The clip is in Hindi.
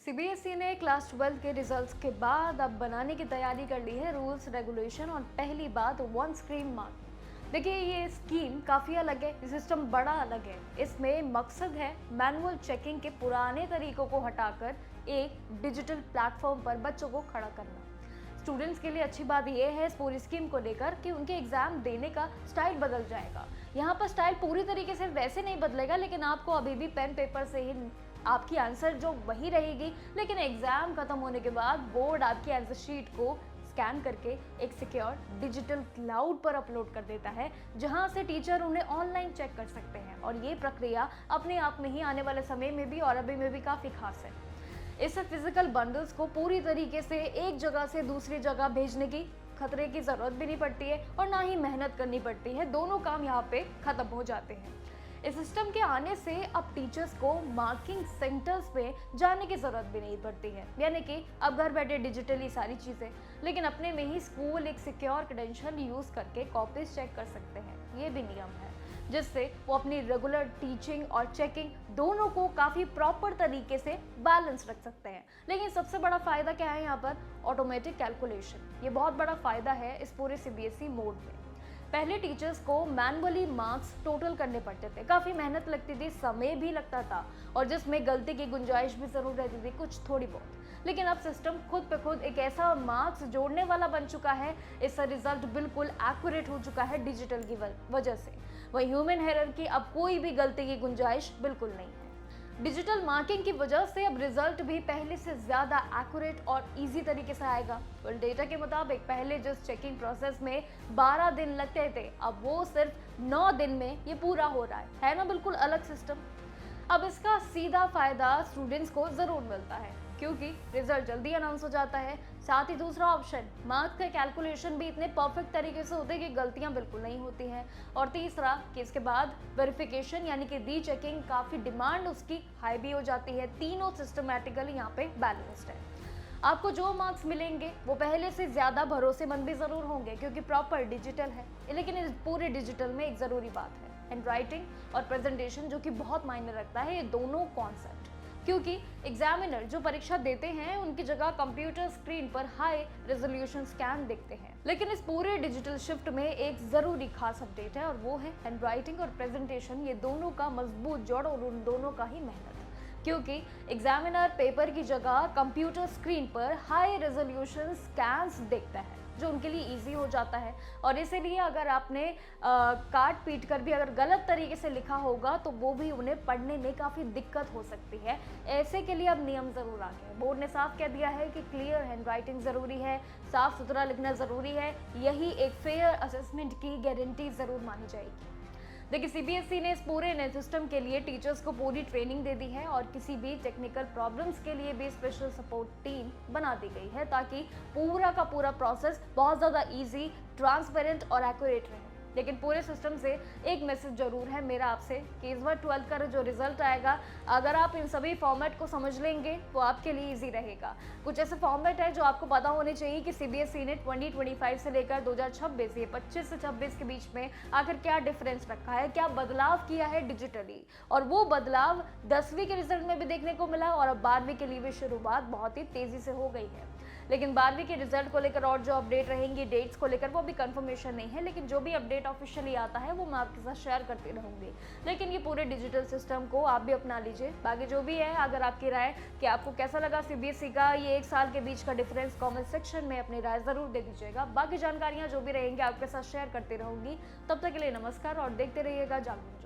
सीबीएसई ने क्लास 12 के रिजल्ट्स के बाद अब बनाने की तैयारी कर ली है रूल्स रेगुलेशन और पहली बात वन स्क्रीन मार्क। देखिए ये स्कीम काफ़ी अलग है, ये सिस्टम बड़ा अलग है। इसमें मकसद है मैनुअल चेकिंग के पुराने तरीकों को हटाकर एक डिजिटल प्लेटफॉर्म पर बच्चों को खड़ा करना। स्टूडेंट्स के लिए अच्छी बात यह है इस पूरी स्कीम को लेकर कि उनके एग्जाम देने का स्टाइल बदल जाएगा। यहाँ पर स्टाइल पूरी तरीके से वैसे नहीं बदलेगा, लेकिन आपको अभी भी पेन पेपर से ही आपकी आंसर जो वही रहेगी, लेकिन एग्जाम खत्म होने के बाद बोर्ड आपकी आंसर शीट को स्कैन करके एक सिक्योर डिजिटल क्लाउड पर अपलोड कर देता है, जहां से टीचर उन्हें ऑनलाइन चेक कर सकते हैं। और ये प्रक्रिया अपने आप में ही आने वाले समय में भी और अभी में भी काफ़ी खास है। इससे फिजिकल बंडल्स को पूरी तरीके से एक जगह से दूसरी जगह भेजने की खतरे की ज़रूरत भी नहीं पड़ती है और ना ही मेहनत करनी पड़ती है। दोनों काम यहाँ पे ख़त्म हो जाते हैं। इस सिस्टम के आने से अब टीचर्स को मार्किंग सेंटर्स पे जाने की ज़रूरत भी नहीं पड़ती है, यानी कि अब घर बैठे डिजिटली सारी चीज़ें, लेकिन अपने में ही स्कूल एक सिक्योर क्रेडेंशियल यूज़ करके कॉपीज चेक कर सकते हैं। ये भी नियम है जिससे वो अपनी रेगुलर टीचिंग और चेकिंग दोनों को काफ़ी प्रॉपर तरीके से बैलेंस रख सकते हैं। लेकिन सबसे बड़ा फ़ायदा क्या है यहाँ पर? Automatic calculation. ये बहुत बड़ा फ़ायदा है इस पूरे सीबीएसई मोड में। पहले टीचर्स को मैनुअली मार्क्स टोटल करने पड़ते थे, काफ़ी मेहनत लगती थी, समय भी लगता था और जिसमें गलती की गुंजाइश भी ज़रूर रहती थी, कुछ थोड़ी बहुत। लेकिन अब सिस्टम खुद पे खुद एक ऐसा मार्क्स जोड़ने वाला बन चुका है, इसका रिजल्ट बिल्कुल एक्यूरेट हो चुका है डिजिटल की वजह से। वही ह्यूमन एरर की अब कोई भी गलती की गुंजाइश बिल्कुल नहीं है। डिजिटल मार्किंग की वजह से अब रिजल्ट भी पहले से ज़्यादा एक्यूरेट और इजी तरीके से आएगा। वर्ल्ड डेटा के मुताबिक पहले जिस चेकिंग प्रोसेस में 12 दिन लगते थे, अब वो सिर्फ 9 दिन में ये पूरा हो रहा है ना? बिल्कुल अलग सिस्टम। अब इसका सीधा फायदा स्टूडेंट्स को ज़रूर मिलता है क्योंकि रिजल्ट जल्दी अनाउंस हो जाता है। साथ ही दूसरा ऑप्शन, मार्क्स का कैलकुलेशन भी इतने परफेक्ट तरीके से होते हैं कि गलतियां बिल्कुल नहीं होती हैं। और तीसरा कि इसके बाद वेरिफिकेशन यानी कि रीचेकिंग काफ़ी डिमांड उसकी हाई भी हो जाती है। तीनों सिस्टमैटिकली यहाँ पे बैलेंस्ड है। आपको जो मार्क्स मिलेंगे वो पहले से ज़्यादा भरोसेमंद भी ज़रूर होंगे क्योंकि प्रॉपर डिजिटल है। लेकिन इस पूरे डिजिटल में एक ज़रूरी बात है, हैंड राइटिंग और प्रेजेंटेशन, जो कि बहुत मायने रखता है ये दोनों कॉन्सेप्ट। क्योंकि एग्जामिनर जो परीक्षा देते हैं उनकी जगह कंप्यूटर स्क्रीन पर हाई रेजोल्यूशन स्कैन देखते हैं। लेकिन इस पूरे डिजिटल शिफ्ट में एक ज़रूरी खास अपडेट है और वो है हैंड राइटिंग और प्रेजेंटेशन, ये दोनों का मजबूत जोड़ और उन दोनों का ही मेहनत। क्योंकि एग्जामिनर पेपर की जगह कंप्यूटर स्क्रीन पर हाई रेजोल्यूशन स्कैन्स देखता है, जो उनके लिए इजी हो जाता है। और इसीलिए अगर आपने काट पीट कर भी अगर गलत तरीके से लिखा होगा तो वो भी उन्हें पढ़ने में काफ़ी दिक्कत हो सकती है। ऐसे के लिए अब नियम ज़रूर आ गए। बोर्ड ने साफ कह दिया है कि क्लियर हैंड राइटिंग ज़रूरी है, साफ सुथरा लिखना ज़रूरी है। यही एक फेयर असेसमेंट की गारंटी ज़रूर मानी जाएगी। देखिए सीबीएसई ने इस पूरे नए सिस्टम के लिए टीचर्स को पूरी ट्रेनिंग दे दी है और किसी भी टेक्निकल प्रॉब्लम्स के लिए भी स्पेशल सपोर्ट टीम बना दी गई है ताकि पूरा का पूरा प्रोसेस बहुत ज़्यादा इजी, ट्रांसपेरेंट और एक्यूरेट रहे। लेकिन पूरे सिस्टम से एक मैसेज जरूर है मेरा आपसे कि इस बार 12th का जो रिजल्ट आएगा, अगर आप इन सभी फॉर्मेट को समझ लेंगे तो आपके लिए इजी रहेगा। कुछ ऐसे फॉर्मेट है जो आपको पता होने चाहिए कि सीबीएसई ने 2025 से लेकर 2026 ये 25 से 26 के बीच में आखिर क्या डिफरेंस रखा है, क्या बदलाव किया है डिजिटली। और वो बदलाव 10वीं के रिजल्ट में भी देखने को मिला और अब 12वीं के लिए भी शुरुआत बहुत ही तेजी से हो गई है। लेकिन 12वीं के रिजल्ट को लेकर और जो अपडेट रहेंगी डेट्स को लेकर, वो भी कंफर्मेशन नहीं है। लेकिन जो भी अपडेट ऑफिशियली आता है वो मैं आपके साथ शेयर करती रहूंगी। लेकिन ये पूरे डिजिटल सिस्टम को आप भी अपना लीजिए। बाकी जो भी है, अगर आपकी राय कि आपको कैसा लगा सीबीएसई का ये 1 साल के बीच का डिफरेंस, कमेंट सेक्शन में अपनी राय जरूर दे दीजिएगा। बाकी जानकारियां जो भी रहेंगी आपके साथ शेयर करती रहूंगी। तब तक के लिए नमस्कार और देखते रहिएगा जागरूक।